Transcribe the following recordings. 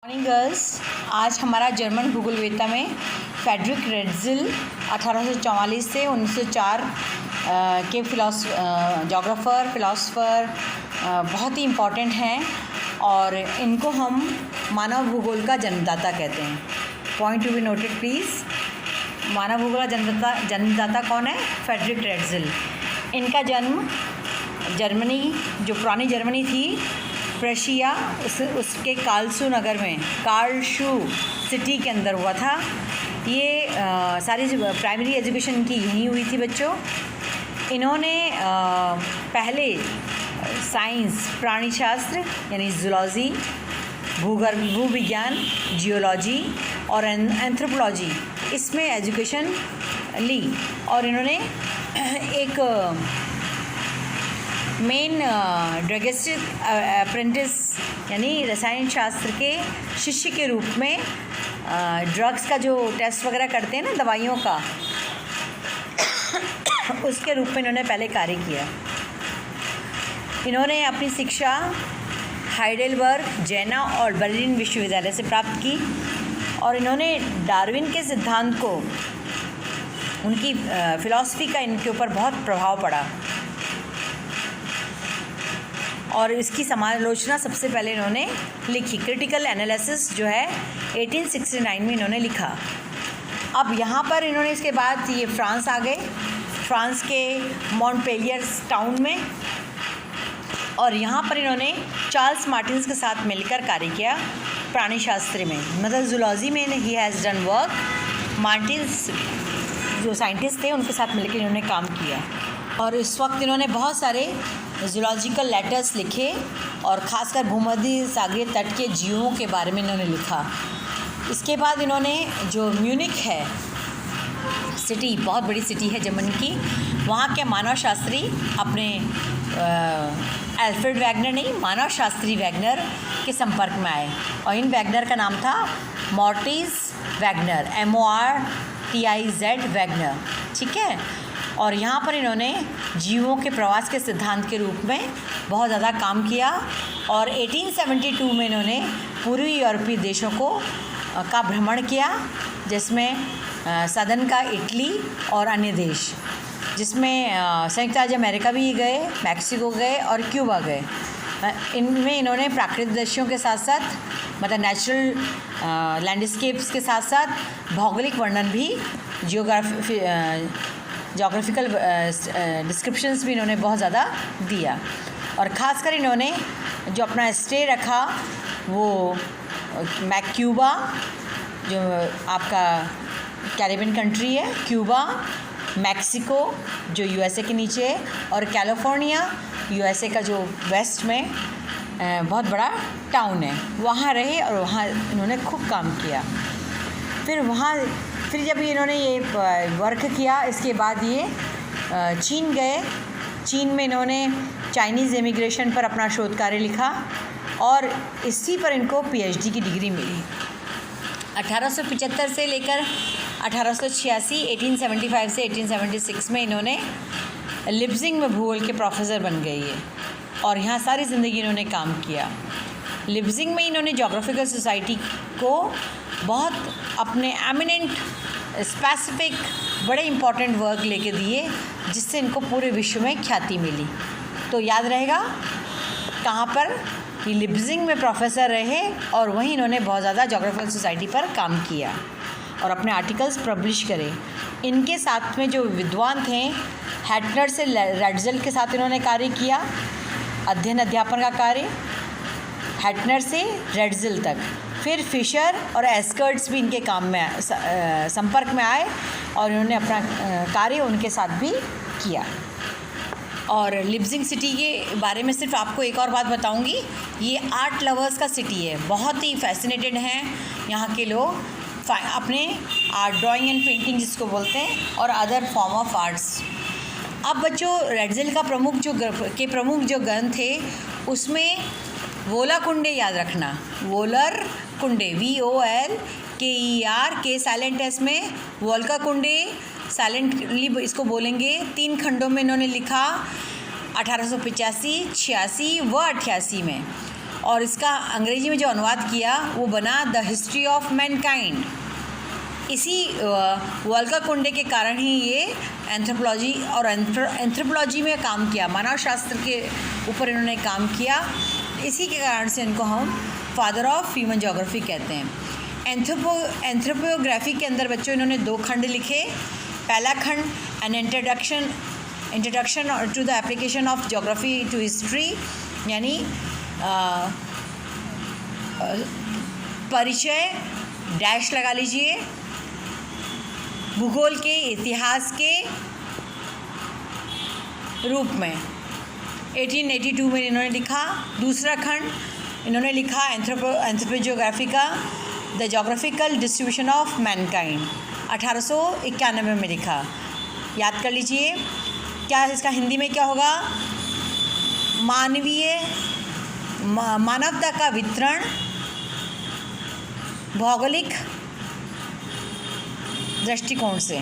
Morning girls, आज हमारा German भूगोलवेत्ता में फ्रेडरिक रेट्ज़ल 1844 से 1904 के जोग्राफ़र फिलोसोफर बहुत ही इम्पॉर्टेंट हैं और इनको हम मानव भूगोल का जन्मदाता कहते हैं। Point to be noted please. मानव भूगोल का जन्मदाता कौन है? Friedrich Ratzel. इनका जन्म जर्मनी, जो पुरानी जर्मनी थी, प्रशिया, उसके कार्लसू नगर में, कार्लसू सिटी के अंदर हुआ था। ये सारी प्राइमरी एजुकेशन की यहीं हुई थी बच्चों। इन्होंने पहले साइंस, प्राणीशास्त्र यानी जूलॉजी, भूविज्ञान, जियोलॉजी और एंथ्रोपोलॉजी, इसमें एजुकेशन ली और इन्होंने एक मेन ड्रगिस्टिक अप्रेंटिस यानी रसायन शास्त्र के शिष्य के रूप में ड्रग्स का जो टेस्ट वगैरह करते हैं ना, दवाइयों का, उसके रूप में इन्होंने पहले कार्य किया। इन्होंने अपनी शिक्षा हाइडेलबर्ग, जेना और बर्लिन विश्वविद्यालय से प्राप्त की और इन्होंने डार्विन के सिद्धांत को, उनकी फ़िलॉसफ़ी का इनके ऊपर बहुत प्रभाव पड़ा और इसकी समालोचना सबसे पहले इन्होंने लिखी। क्रिटिकल एनालिसिस जो है 1869 में इन्होंने लिखा। अब यहाँ पर इन्होंने इसके बाद ये फ्रांस आ गए, फ्रांस के मॉन्टपेलियर टाउन में, और यहाँ पर इन्होंने चार्ल्स मार्टिन्स के साथ मिलकर कार्य किया प्राणीशास्त्र में, मतलब जूलॉजी में he has done work. Martins जो साइंटिस्ट थे उनके साथ मिलकर इन्होंने काम किया और इस वक्त इन्होंने बहुत सारे जूलॉजिकल लेटर्स लिखे और ख़ासकर भूमध्य सागरीय तट के जीवों के बारे में इन्होंने लिखा। इसके बाद इन्होंने जो म्यूनिक है सिटी, बहुत बड़ी सिटी है जर्मनी की, वहाँ के मानवशास्त्री अपने अल्फ्रेड वैगनर नहीं, मानवशास्त्री वैगनर के संपर्क में आए और इन वैगनर का नाम था मॉर्टिस वैगनर, MORTIZ वैगनर, ठीक है। और यहाँ पर इन्होंने जीवों के प्रवास के सिद्धांत के रूप में बहुत ज़्यादा काम किया और 1872 में इन्होंने पूर्वी यूरोपीय देशों का भ्रमण किया, जिसमें सदन का इटली और अन्य देश, जिसमें संयुक्त राज्य अमेरिका भी गए, मैक्सिको गए और क्यूबा गए। इनमें इन्होंने प्राकृतिक दृश्यों के साथ साथ, मतलब नेचुरल लैंडस्केप्स के साथ साथ भौगोलिक वर्णन भी, जोग्राफिकल डिस्क्रिप्शंस भी इन्होंने बहुत ज़्यादा दिया। और ख़ासकर इन्होंने जो अपना स्टे रखा वो क्यूबा, जो आपका कैरिबियन कंट्री है, क्यूबा, मैक्सिको जो USA के नीचे है, और कैलिफोर्निया USA का जो वेस्ट में बहुत बड़ा टाउन है, वहाँ रहे और वहाँ इन्होंने खूब काम किया। फिर जब इन्होंने ये वर्क किया, इसके बाद ये चीन गए। चीन में इन्होंने चाइनीज़ इमिग्रेशन पर अपना शोध कार्य लिखा और इसी पर इनको PhD की डिग्री मिली। 1875 से लेकर 1886, 1875 से 1876 में इन्होंने लिप्जिंग में भूगोल के प्रोफेसर बन गए ये, और यहाँ सारी ज़िंदगी इन्होंने काम किया। लिप्जिंग में इन्होंने जोग्राफिकल सोसाइटी को बहुत अपने एमिनेंट स्पेसिफिक बड़े इम्पॉर्टेंट वर्क लेके दिए, जिससे इनको पूरे विश्व में ख्याति मिली। तो याद रहेगा कहाँ पर, ये लिप्जिंग में प्रोफेसर रहे और वहीं इन्होंने बहुत ज़्यादा जोग्राफिकल सोसाइटी पर काम किया और अपने आर्टिकल्स पब्लिश करे। इनके साथ में जो विद्वान थे, हैटनर से रेट्ज़ल के साथ इन्होंने कार्य किया, अध्ययन अध्यापन का कार्य, हैटनर से रेट्ज़ल तक। फिर फिशर और एस्कर्ट्स भी इनके काम में संपर्क में आए और इन्होंने अपना कार्य उनके साथ भी किया। और लिप्जिंग सिटी के बारे में सिर्फ आपको एक और बात बताऊंगी, ये आर्ट लवर्स का सिटी है, बहुत ही फैसिनेटेड हैं यहाँ के लोग अपने आर्ट, ड्राइंग एंड पेंटिंग जिसको बोलते हैं, और अदर फॉर्म ऑफ आर्ट्स। अब बच्चों, रेट्ज़ल का प्रमुख जो ग्रंथ थे उसमें वोला कुंडे याद रखना, वोलर कुंडे, VOLKER, के साइलेंट एस में, वोल्का कुंडे साइलेंटली इसको बोलेंगे। 3 खंडों में इन्होंने लिखा, 1885, 86 व 88 में। और इसका अंग्रेजी में जो अनुवाद किया वो बना द हिस्ट्री ऑफ मैनकाइंड। इसी वोल्का कुंडे के कारण ही ये एंथ्रोपोलॉजी और एंथ्रोपोलॉजी में काम किया, मानव शास्त्र के ऊपर इन्होंने काम किया। इसी के कारण से इनको हम फादर ऑफ ह्यूमन ज्योग्राफी कहते हैं। एंथ्रोपोग्राफी के अंदर बच्चों इन्होंने 2 खंड लिखे। पहला खंड an introduction to the application of geography to history, यानी परिचय डैश लगा लीजिए भूगोल के इतिहास के रूप में। 1882 में इन्होंने लिखा। दूसरा खंड इन्होंने लिखा एंथ्रोपोजियोग्राफी का the geographical distribution of Mankind, 1891 में लिखा। याद कर लीजिए क्या इसका हिंदी में क्या होगा, मानवता का वितरण भौगोलिक दृष्टिकोण से,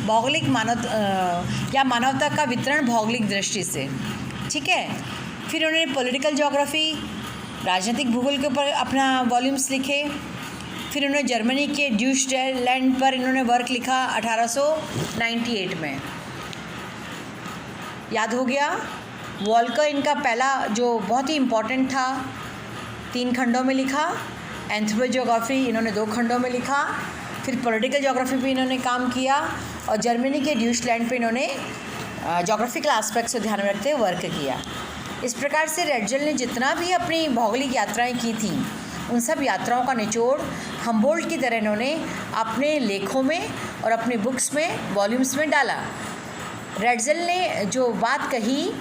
भौगोलिक मानवता का वितरण भौगोलिक दृष्टि से, ठीक है। फिर उन्होंने पॉलिटिकल ज्योग्राफी, राजनीतिक भूगोल के ऊपर अपना वॉल्यूम्स लिखे। फिर उन्होंने जर्मनी के ड्यूसलैंड पर इन्होंने वर्क लिखा 1898 में। याद हो गया। वोल्का इनका पहला जो बहुत ही इम्पोर्टेंट था, 3 खंडों में लिखा। एंथ्रोपोजियोग्राफी इन्होंने 2 खंडों में लिखा। फिर पॉलिटिकल ज्योग्राफी पे इन्होंने काम किया और जर्मनी के ड्यूसलैंड पे इन्होंने ज्योग्राफिकल एस्पेक्ट्स को ध्यान में रखते हुए वर्क किया। इस प्रकार से रेडजल ने जितना भी अपनी भौगोलिक यात्राएं की थी उन सब यात्राओं का निचोड़ हम्बोल्ट की तरह इन्होंने अपने लेखों में और अपने बुक्स में वॉल्यूम्स में डाला। रेडजल ने जो बात कही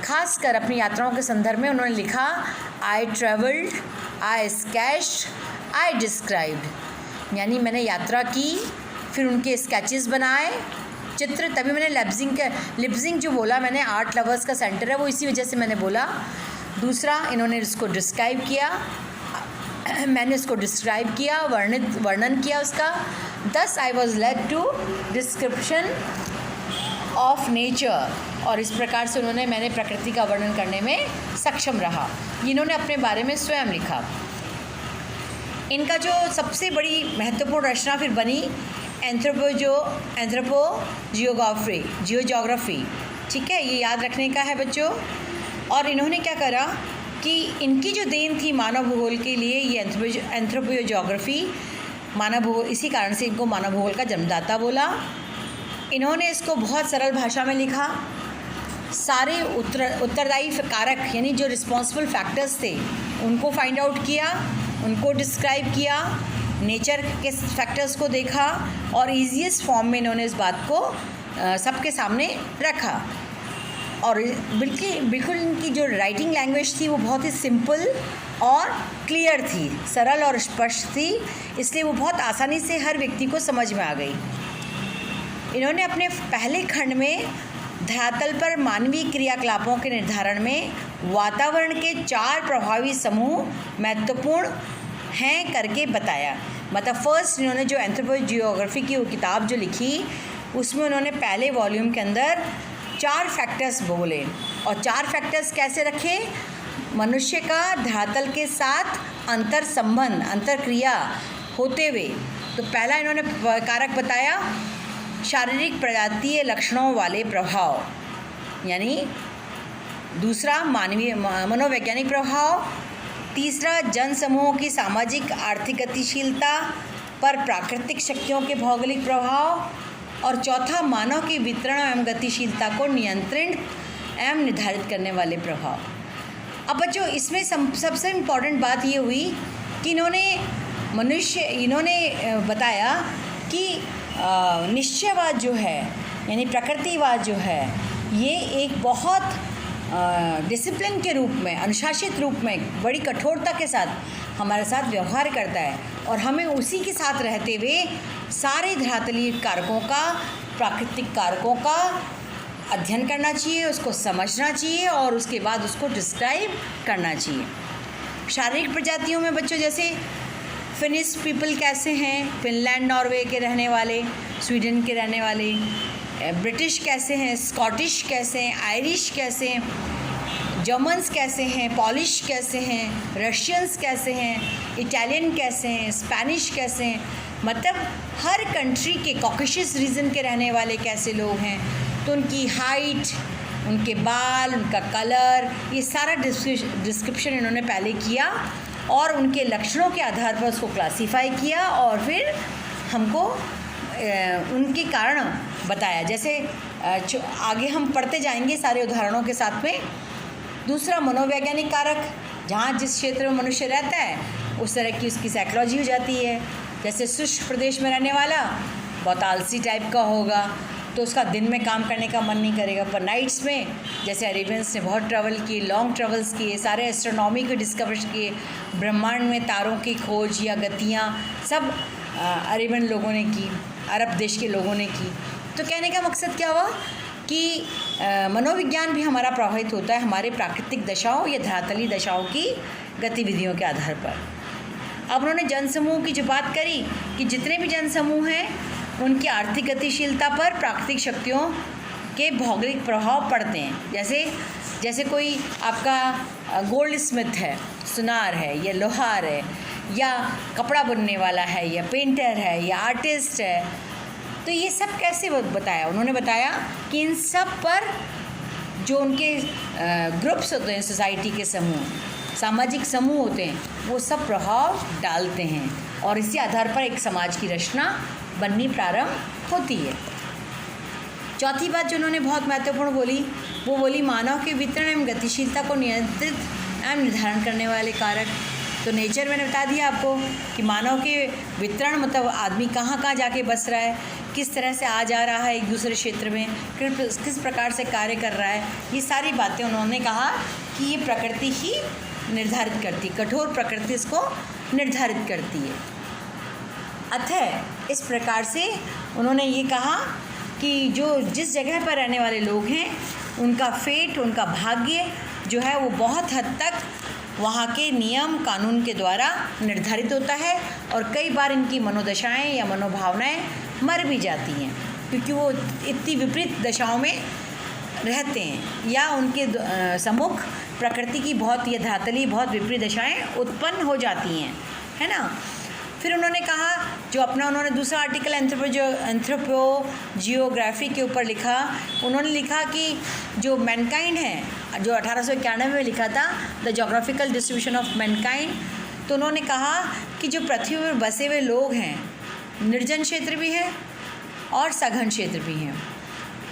खासकर अपनी यात्राओं के संदर्भ में उन्होंने लिखा, I travelled, I sketched, I described, यानी मैंने यात्रा की, फिर उनके स्केचेस बनाए, चित्र। तभी मैंने लिप्सिंग जो बोला मैंने, आर्ट लवर्स का सेंटर है वो इसी वजह से मैंने बोला। दूसरा इन्होंने इसको डिस्क्राइब किया, मैंने इसको डिस्क्राइब किया, वर्णन किया उसका। Thus I was led to description of nature, और इस प्रकार से मैंने प्रकृति का वर्णन करने में सक्षम रहा। इन्होंने अपने बारे में स्वयं लिखा। इनका जो सबसे बड़ी महत्वपूर्ण रचना फिर बनी जियोग्राफी, ठीक है, ये याद रखने का है बच्चों। और इन्होंने क्या करा कि इनकी जो देन थी मानव भूगोल के लिए, ये एंथ्रोपोजियोग्राफी मानव भूगोल, इसी कारण से इनको मानव भूगोल का जन्मदाता बोला। इन्होंने इसको बहुत सरल भाषा में लिखा। सारे उत्तरदायी कारक यानी जो रिस्पॉन्सिबल फैक्टर्स थे उनको फाइंड आउट किया, उनको डिस्क्राइब किया, नेचर के फैक्टर्स को देखा और ईजीएस्ट फॉर्म में इन्होंने इस बात को सबके सामने रखा। और बिल्कुल इनकी जो राइटिंग लैंग्वेज थी वो बहुत ही सिंपल और क्लियर थी, सरल और स्पष्ट थी, इसलिए वो बहुत आसानी से हर व्यक्ति को समझ में आ गई। इन्होंने अपने पहले खंड में धरातल पर मानवीय क्रियाकलापों के निर्धारण में वातावरण के 4 प्रभावी समूह महत्वपूर्ण हैं करके बताया। मतलब फर्स्ट इन्होंने जो एंथ्रोपोजियोग्राफी की वो किताब जो लिखी उसमें उन्होंने पहले वॉल्यूम के अंदर 4 फैक्टर्स बोले। और 4 फैक्टर्स कैसे रखे? मनुष्य का धरातल के साथ अंतर संबंध, अंतर क्रिया होते हुए। तो पहला इन्होंने कारक बताया शारीरिक प्रजातीय लक्षणों वाले प्रभाव, यानी दूसरा मानवीय मनोवैज्ञानिक प्रभाव, तीसरा जन समूहों की सामाजिक आर्थिक गतिशीलता पर प्राकृतिक शक्तियों के भौगोलिक प्रभाव, और चौथा मानव की वितरण एवं गतिशीलता को नियंत्रित एवं निर्धारित करने वाले प्रभाव। अब बच्चों इसमें सबसे इम्पॉर्टेंट बात ये हुई कि इन्होंने बताया कि निश्चयवाद जो है यानी प्रकृतिवाद जो है ये एक बहुत डिसिप्लिन के रूप में, अनुशासित रूप में, बड़ी कठोरता के साथ हमारे साथ व्यवहार करता है और हमें उसी के साथ रहते हुए सारे धरातलीय कारकों का, प्राकृतिक कारकों का अध्ययन करना चाहिए, उसको समझना चाहिए और उसके बाद उसको डिस्क्राइब करना चाहिए। शारीरिक प्रजातियों में बच्चों जैसे फिनिश पीपल कैसे हैं, फिनलैंड नॉर्वे के रहने वाले, स्वीडन के रहने वाले, ब्रिटिश कैसे हैं, स्कॉटिश कैसे हैं, आयरिश कैसे हैं, जर्मन्स कैसे हैं, पॉलिश कैसे हैं, रशियंस कैसे हैं, इटालियन कैसे हैं, स्पेनिश कैसे हैं, मतलब हर कंट्री के कॉकेशियस रीजन के रहने वाले कैसे लोग हैं, तो उनकी हाइट, उनके बाल, उनका कलर, ये सारा डिस्क्रिप्शन इन्होंने पहले किया और उनके लक्षणों के आधार पर उसको क्लासीफाई किया और फिर हमको उनके कारण बताया। जैसे आगे हम पढ़ते जाएंगे सारे उदाहरणों के साथ में। दूसरा, मनोवैज्ञानिक कारक, जहाँ जिस क्षेत्र में मनुष्य रहता है उस तरह की उसकी साइकोलॉजी हो जाती है। जैसे शुष्क प्रदेश में रहने वाला बहुत आलसी टाइप का होगा, तो उसका दिन में काम करने का मन नहीं करेगा, पर नाइट्स में, जैसे अरेबियंस ने बहुत ट्रैवल किए, लॉन्ग ट्रैवल्स किए, सारे एस्ट्रोनॉमी के डिस्कवर किए, ब्रह्मांड में तारों की खोज या गतियाँ सब अरेबियन लोगों ने की, अरब देश के लोगों ने की। तो कहने का मकसद क्या हुआ कि मनोविज्ञान भी हमारा प्रभावित होता है हमारे प्राकृतिक दशाओं या धरातली दशाओं की गतिविधियों के आधार पर। अब उन्होंने जनसमूह की जो बात करी कि जितने भी जनसमूह हैं उनकी आर्थिक गतिशीलता पर प्राकृतिक शक्तियों के भौगोलिक प्रभाव पड़ते हैं। जैसे कोई आपका गोल्ड स्मिथ है, सुनार है या लोहार है या कपड़ा बुनने वाला है या पेंटर है या आर्टिस्ट है, तो ये सब कैसे बताया? उन्होंने बताया कि इन सब पर जो उनके ग्रुप्स होते हैं, सोसाइटी के समूह, सामाजिक समूह होते हैं, वो सब प्रभाव डालते हैं और इसी आधार पर एक समाज की रचना बननी प्रारंभ होती है। चौथी बात जो उन्होंने बहुत महत्वपूर्ण बोली, वो बोली मानव के वितरण एवं गतिशीलता को नियंत्रित एवं निर्धारण करने वाले कारक। तो नेचर मैंने बता दिया आपको कि मानव के वितरण मतलब आदमी कहाँ कहाँ जाके बस रहा है, किस तरह से आ जा रहा है एक दूसरे क्षेत्र में, किस प्रकार से कार्य कर रहा है, ये सारी बातें उन्होंने कहा कि ये प्रकृति ही निर्धारित करती, कठोर प्रकृति इसको निर्धारित करती है। अतः इस प्रकार से उन्होंने ये कहा कि जो जिस जगह पर रहने वाले लोग हैं उनका फेट, उनका भाग्य जो है वो बहुत हद तक वहाँ के नियम कानून के द्वारा निर्धारित होता है और कई बार इनकी मनोदशाएं या मनोभावनाएं मर भी जाती हैं क्योंकि वो इतनी विपरीत दशाओं में रहते हैं या उनके सम्मुख प्रकृति की बहुत या धरातली बहुत विपरीत दशाएं उत्पन्न हो जाती हैं, है ना। फिर उन्होंने कहा जो अपना उन्होंने दूसरा आर्टिकल एंथ्रोपोजियोग्राफी के ऊपर लिखा, उन्होंने लिखा कि जो मैनकाइंड है, जो 1891 में लिखा था the geographical distribution of Mankind, तो उन्होंने कहा कि जो पृथ्वी पर बसे हुए लोग हैं, निर्जन क्षेत्र भी है और सघन क्षेत्र भी हैं,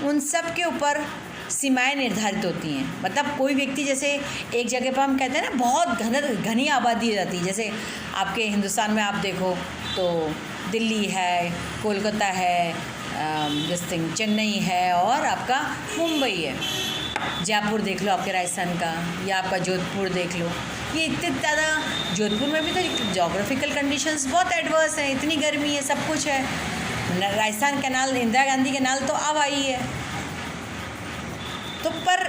उन सब के ऊपर सीमाएं निर्धारित होती हैं। मतलब कोई व्यक्ति, जैसे एक जगह पर हम कहते हैं ना बहुत घनी आबादी रहती है, जैसे आपके हिंदुस्तान में आप देखो तो दिल्ली है, कोलकाता है, चेन्नई है और आपका मुंबई है, जयपुर देख लो आपके राजस्थान का, या आपका जोधपुर देख लो। ये इतने ज़्यादा, जोधपुर में भी तो जोग्राफिकल कंडीशंस बहुत एडवर्स हैं, इतनी गर्मी है, सब कुछ है। राजस्थान कैनाल, इंदिरा गांधी कैनाल तो अब आई है, तो पर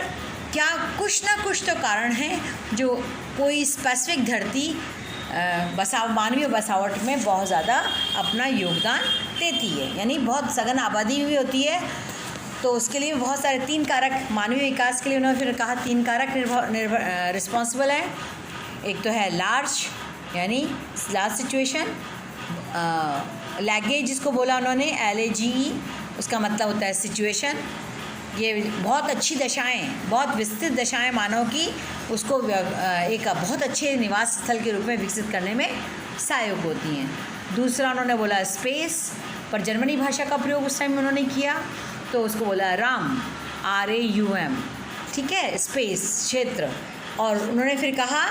क्या कुछ ना कुछ तो कारण है जो कोई स्पेसिफिक धरती मानवीय बसावट में बहुत ज़्यादा अपना योगदान देती है, यानी बहुत सघन आबादी भी होती है, तो उसके लिए बहुत सारे 3 कारक मानवीय विकास के लिए उन्होंने फिर कहा 3 कारक रिस्पॉन्सिबल है। एक तो है लार्ज, यानी लार्ज सिचुएशन, लैगेज जिसको बोला उन्होंने LAGE, उसका मतलब होता है सिचुएशन। ये बहुत अच्छी दशाएं, बहुत विस्तृत दशाएं मानव की उसको एक बहुत अच्छे निवास स्थल के रूप में विकसित करने में सहायक होती हैं। दूसरा उन्होंने बोला स्पेस, पर जर्मनी भाषा का प्रयोग उस टाइम उन्होंने किया, तो उसको बोला RAUM, ठीक है, स्पेस क्षेत्र। और उन्होंने फिर कहा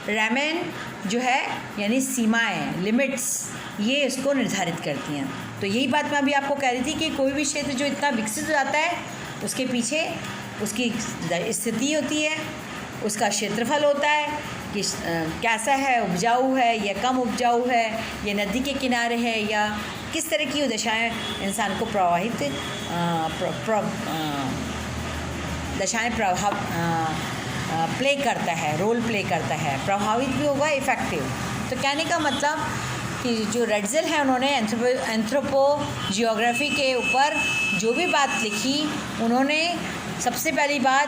रैमेन जो है यानी सीमाएं, लिमिट्स, ये इसको निर्धारित करती हैं। तो यही बात मैं अभी आपको कह रही थी कि कोई भी क्षेत्र जो इतना विकसित हो जाता है उसके पीछे उसकी स्थिति होती है, उसका क्षेत्रफल होता है कि कैसा है, उपजाऊ है या कम उपजाऊ है, या नदी के किनारे है, या किस तरह की दशाएं इंसान को प्रभावित प्ले करता है, रोल प्ले करता है, प्रभावित भी होगा, इफ़ेक्टिव। तो कहने का मतलब कि जो रेड्ज़ेल है उन्होंने एंथ्रोपोजियोग्राफी के ऊपर जो भी बात लिखी, उन्होंने सबसे पहली बात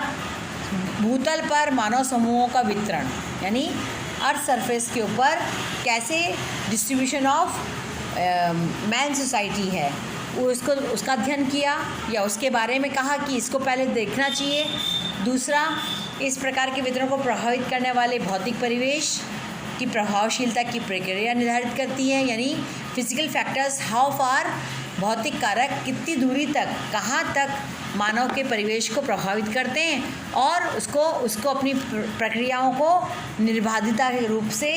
भूतल पर मानव समूहों का वितरण, यानी अर्थ सरफेस के ऊपर कैसे डिस्ट्रीब्यूशन ऑफ मैन सोसाइटी है उसका अध्ययन किया, या उसके बारे में कहा कि इसको पहले देखना चाहिए। दूसरा, इस प्रकार के वितरण को प्रभावित करने वाले भौतिक परिवेश की प्रभावशीलता की प्रक्रिया निर्धारित करती है, यानी फिजिकल फैक्टर्स, हाउ फार, भौतिक कारक कितनी दूरी तक, कहाँ तक मानव के परिवेश को प्रभावित करते हैं और उसको अपनी प्रक्रियाओं को निर्बाधता के रूप से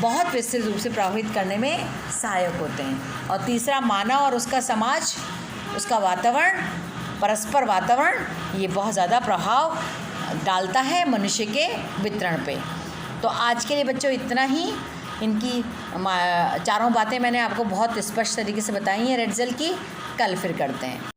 बहुत विस्तृत रूप से प्रभावित करने में सहायक होते हैं। और तीसरा, मानव और उसका समाज, उसका वातावरण, परस्पर वातावरण, ये बहुत ज़्यादा प्रभाव डालता है मनुष्य के वितरण पे। तो आज के लिए बच्चों इतना ही। इनकी चारों बातें मैंने आपको बहुत स्पष्ट तरीके से बताई हैं रेड जेल की। कल फिर करते हैं।